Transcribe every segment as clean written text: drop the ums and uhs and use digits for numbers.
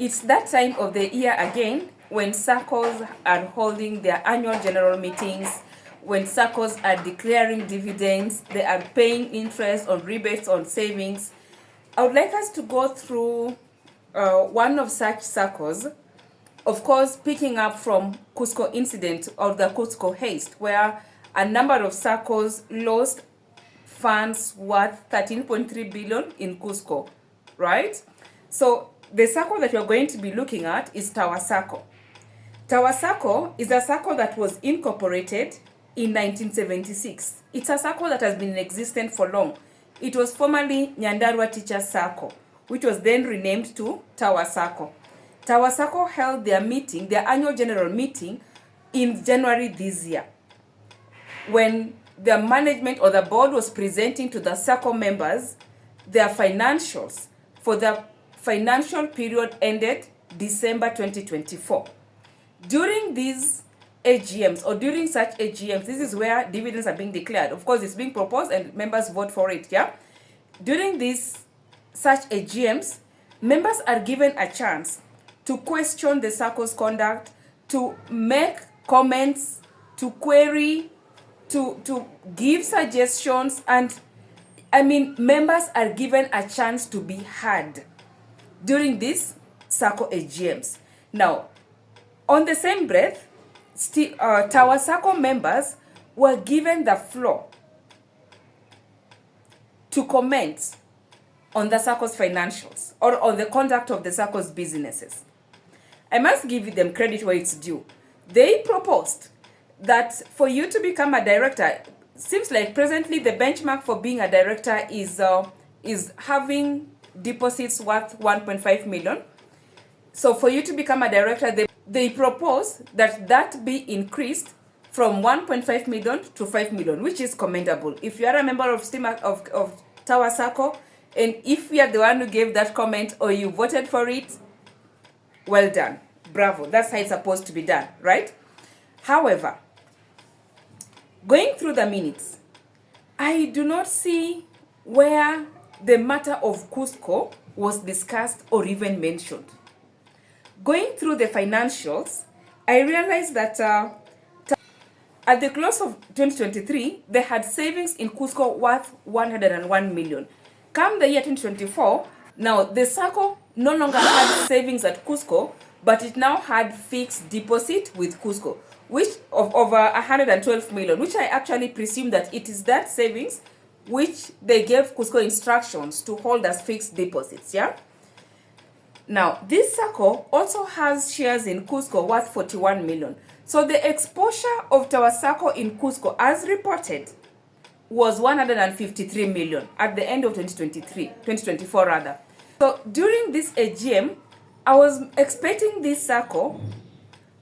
It's that time of the year again when SACCOs are holding their annual general meetings, when SACCOs are declaring dividends, they are paying interest on rebates on savings. I would like us to go through one of such SACCOs, of course, picking up from KUSCCO incident or the KUSCCO heist, where a number of SACCOs lost funds worth 13.3 billion in KUSCCO, right? So the SACCO that we're going to be looking at is Tower Sacco. Tower Sacco is a SACCO that was incorporated in 1976. It's a SACCO that has been in existence for long. It was formerly Nyandarua Teachers Sacco, which was then renamed to Tower Sacco. Tower Sacco held their meeting, their annual general meeting, in January this year, when the management or the board was presenting to the Sacco members their financials for the financial period ended December 2024. During these AGMs, or during such AGMs, this is where dividends are being declared. Of course, it's being proposed and members vote for it, yeah? During these such AGMs, members are given a chance to question the SACCO's conduct, to make comments, to query, to give suggestions, and members are given a chance to be heard during these SACCO AGMs. Now, on the same breath, Tower Sacco members were given the floor to comment on the SACCO's financials or on the conduct of the SACCO's businesses. I must give them credit where it's due. They proposed that for you to become a director, seems like presently the benchmark for being a director is having deposits worth 1.5 million. So for you to become a director, they propose that be increased from 1.5 million to 5 million, which is commendable. If you are a member of Tower Sacco, and if you are the one who gave that comment or you voted for it, well done. Bravo. That's how it's supposed to be done, right? However, going through the minutes, I do not see where the matter of KUSCCO was discussed or even mentioned. Going through the financials, I realized that at the close of 2023, they had savings in KUSCCO worth 101 million. Come the year 2024, now the SACCO no longer had savings at KUSCCO, but it now had fixed deposit with KUSCCO, which of over 112 million, which I actually presume that it is that savings which they gave KUSCCO instructions to hold as fixed deposits, yeah? Now, this SACCO also has shares in KUSCCO worth 41 million. So the exposure of Tower Sacco in KUSCCO, as reported, was 153 million at the end of 2024 rather. So during this AGM, I was expecting this SACCO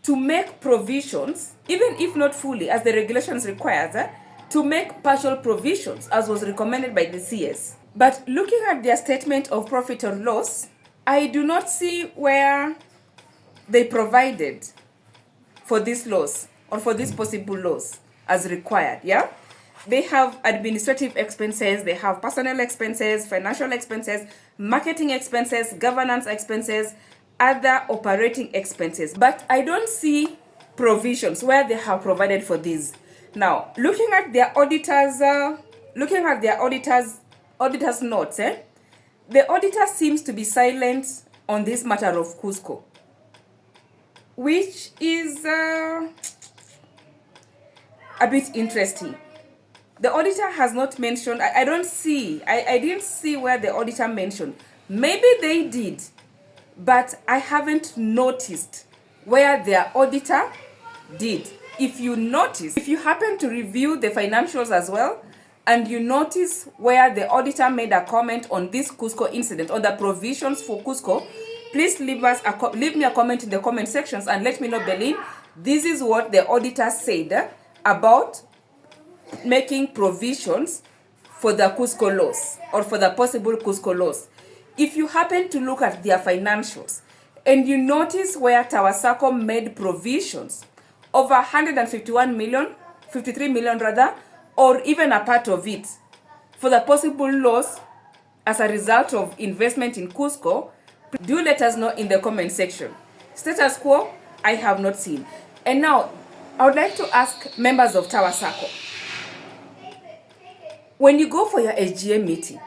to make provisions, even if not fully, as the regulations requires, to make partial provisions, as was recommended by the CS. But looking at their statement of profit or loss, I do not see where they provided for this loss or for this possible loss as required, yeah? They have administrative expenses, they have personnel expenses, financial expenses, marketing expenses, governance expenses, other operating expenses. But I don't see provisions where they have provided for these. Now, looking at their auditors' notes, the auditor seems to be silent on this matter of KUSCCO, which is a bit interesting. The auditor has not mentioned, I didn't see where the auditor mentioned. Maybe they did, but I haven't noticed where their auditor did. If you happen to review the financials as well, and you notice where the auditor made a comment on this KUSCCO incident, on the provisions for KUSCCO, please leave me a comment in the comment sections and let me know, Berlin, this is what the auditor said about making provisions for the KUSCCO loss or for the possible KUSCCO loss. If you happen to look at their financials and you notice where Tower Sacco made provisions over 151 million, 53 million rather, or even a part of it for the possible loss as a result of investment in KUSCCO, Do let us know in the comment section. Status quo, I have not seen. And now, I would like to ask members of Tower Sacco, when you go for your AGM meeting,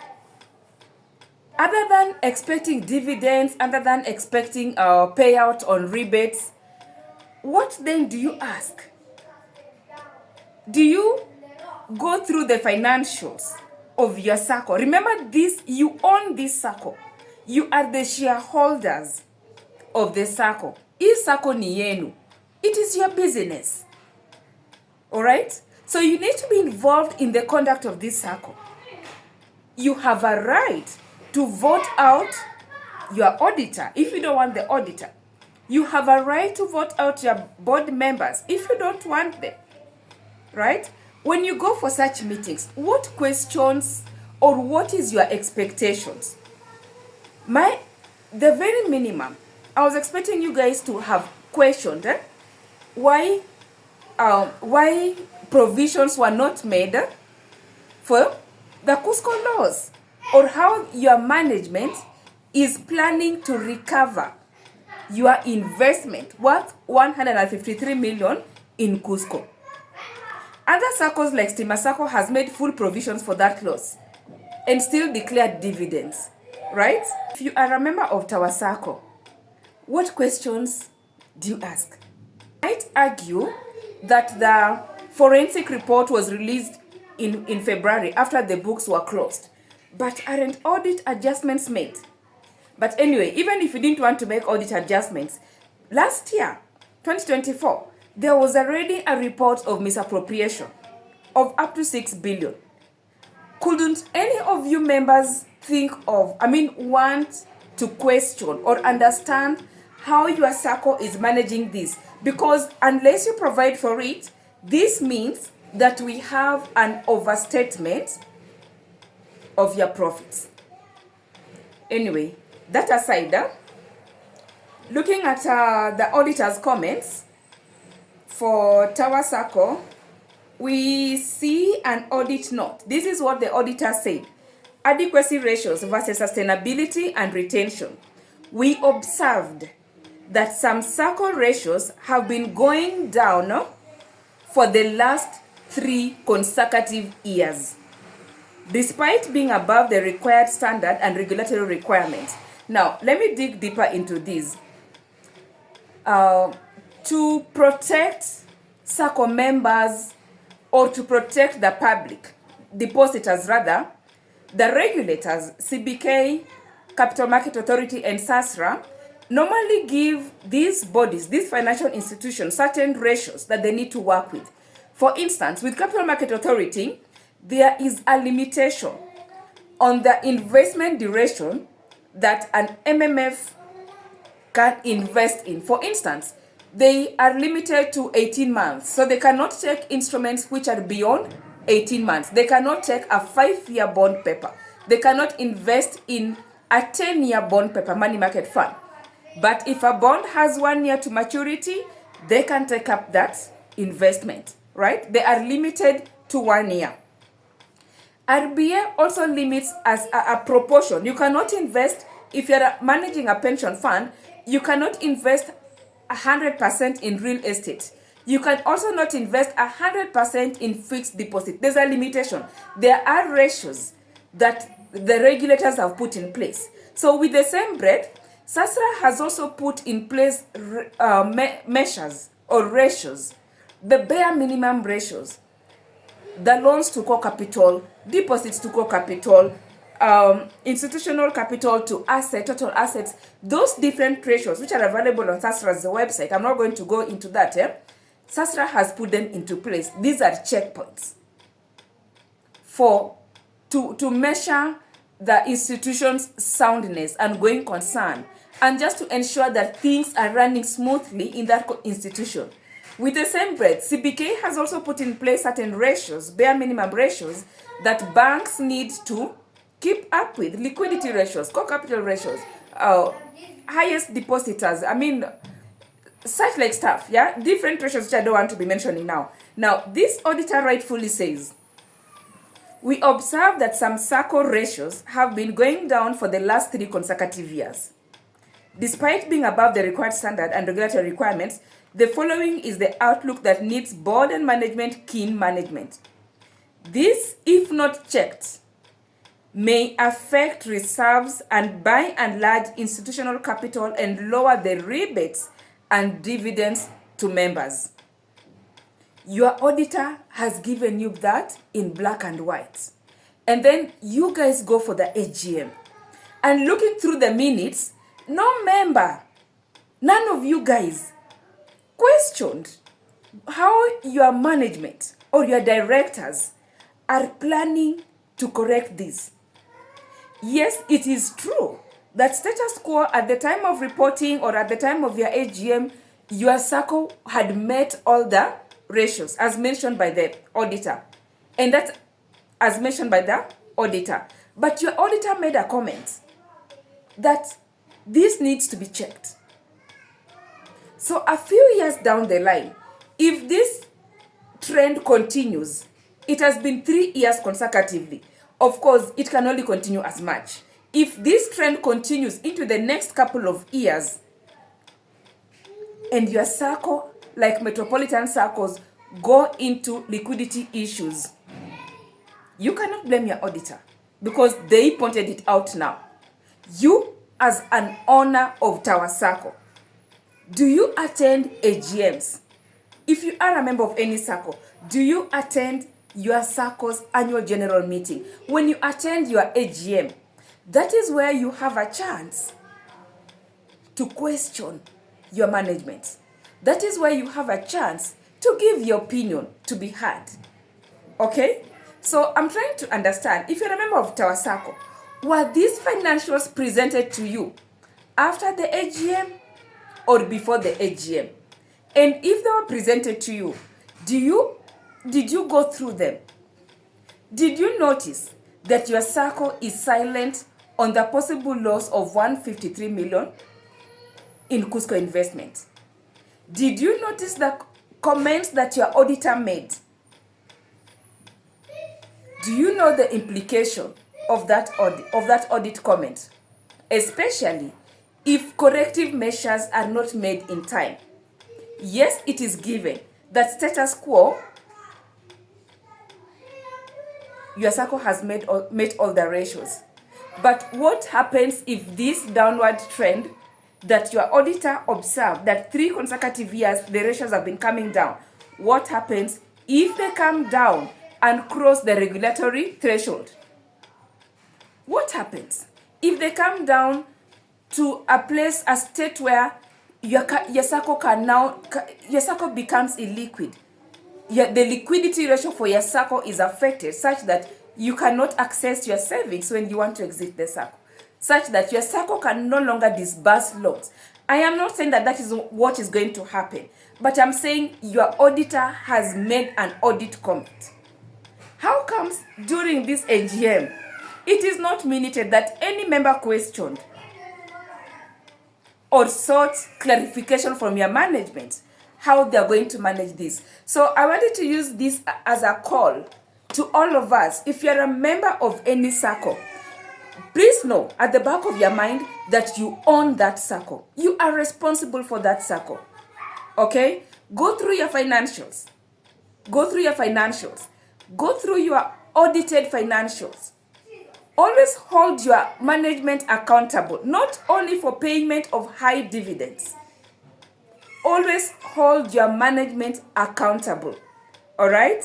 other than expecting dividends, other than expecting payout on rebates, what then do you ask? Do you go through the financials of your Sacco? Remember this, you own this Sacco. You are the shareholders of the Sacco. Hii Sacco ni yenu. It is your business. Alright? So you need to be involved in the conduct of this Sacco. You have a right to vote out your auditor if you don't want the auditor. You have a right to vote out your board members if you don't want them. Right? When you go for such meetings, what questions or what is your expectations? The very minimum, I was expecting you guys to have questioned why provisions were not made for the KUSCCO laws, or how your management is planning to recover your investment worth 153 million in KUSCCO. Other Saccos like Stima Sacco has made full provisions for that loss and still declared dividends, right? If you are a member of Tower Sacco, what questions do you ask? I might argue that the forensic report was released in February after the books were closed, but aren't audit adjustments made? But anyway, even if you didn't want to make audit adjustments, last year, 2024, there was already a report of misappropriation of up to 6 billion. Couldn't any of you members want to question or understand how your Sacco is managing this? Because unless you provide for it, this means that we have an overstatement of your profits. Anyway, that aside, looking at the auditor's comments for Tower Sacco, we see an audit note. This is what the auditor said. Adequacy ratios versus sustainability and retention. We observed that some Sacco ratios have been going down for the last 3 consecutive years, despite being above the required standard and regulatory requirements. Now, let me dig deeper into this. To protect Sacco members, or to protect the public, depositors rather, the regulators, CBK, Capital Market Authority, and SASRA, normally give these bodies, these financial institutions, certain ratios that they need to work with. For instance, with Capital Market Authority, there is a limitation on the investment duration that an MMF can invest in. For instance, they are limited to 18 months, so they cannot take instruments which are beyond 18 months. They cannot take a 5-year bond paper. They cannot invest in a 10-year bond paper, money market fund. But if a bond has 1 year to maturity, they can take up that investment, right? They are limited to 1 year. RBA also limits as a proportion. You cannot invest, if you're managing a pension fund, you cannot invest 100% in real estate. You can also not invest 100% in fixed deposit. There's a limitation. There are ratios that the regulators have put in place. So with the same breath, SASRA has also put in place measures or ratios, the bare minimum ratios, the loans to core capital, deposits to core capital, institutional capital to asset, total assets, those different ratios which are available on SASRA's website. I'm not going to go into that. SASRA has put them into place. These are checkpoints to measure the institution's soundness and going concern, and just to ensure that things are running smoothly in that institution. With the same breath, CBK has also put in place certain ratios, bare minimum ratios, that banks need to keep up with. Liquidity ratios, core capital ratios, highest depositors, such like stuff, yeah? Different ratios which I don't want to be mentioning now. Now, this auditor rightfully says, we observe that some Sacco ratios have been going down for the last 3 consecutive years. Despite being above the required standard and regulatory requirements, the following is the outlook that needs board and management keen management. This, if not checked, may affect reserves and by and large institutional capital and lower the rebates and dividends to members. Your auditor has given you that in black and white. And then you guys go for the AGM. And looking through the minutes, no member, none of you guys questioned how your management or your directors are planning to correct this. Yes, it is true that status quo at the time of reporting or at the time of your AGM, your Sacco had met all the ratios as mentioned by the auditor. And that's as mentioned by the auditor. But your auditor made a comment that this needs to be checked. So a few years down the line, if this trend continues, it has been 3 years consecutively. Of course, it can only continue as much. If this trend continues into the next couple of years, and your Sacco, like metropolitan Saccos, go into liquidity issues, you cannot blame your auditor because they pointed it out now. You, as an owner of Tower Sacco, do you attend AGMs? If you are a member of any Sacco, do you attend your Sacco's annual general meeting? When you attend your AGM, that is where you have a chance to question your management. That is where you have a chance to give your opinion to be heard. Okay? So I'm trying to understand, if you're a member of Tower Sacco, were these financials presented to you after the AGM or before the AGM? And if they were presented to you, did you go through them? Did you notice that your Sacco is silent on the possible loss of 153 million in KUSCCO investment? Did you notice the comments that your auditor made? Do you know the implication of that audit comment? Especially if corrective measures are not made in time. Yes, it is given that status quo, your Sacco has met all the ratios. But what happens if this downward trend that your auditor observed, that 3 consecutive years the ratios have been coming down, what happens if they come down and cross the regulatory threshold? What happens if they come down to a state where your Sacco becomes illiquid? The liquidity ratio for your Sacco is affected such that you cannot access your savings when you want to exit the Sacco, such that your Sacco can no longer disburse loans. I am not saying that that is what is going to happen, but I'm saying your auditor has made an audit comment. How comes during this AGM, it is not minuted that any member questioned or sought clarification from your management how they are going to manage this? So I wanted to use this as a call to all of us. If you're a member of any Sacco, please know at the back of your mind that you own that Sacco. You are responsible for that Sacco. Okay? Go through your financials. Go through your financials. Go through your audited financials. Always hold your management accountable, not only for payment of high dividends. Always hold your management accountable. All right?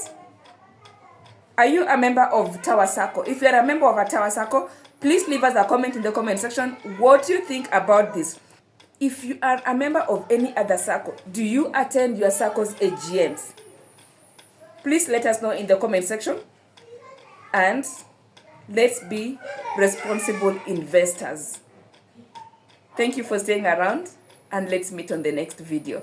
Are you a member of Tower Sacco? If you're a member of a Tower Sacco, please leave us a comment in the comment section what you think about this. If you are a member of any other Sacco, do you attend your Sacco's AGMs? Please let us know in the comment section. And let's be responsible investors. Thank you for staying around, and let's meet on the next video.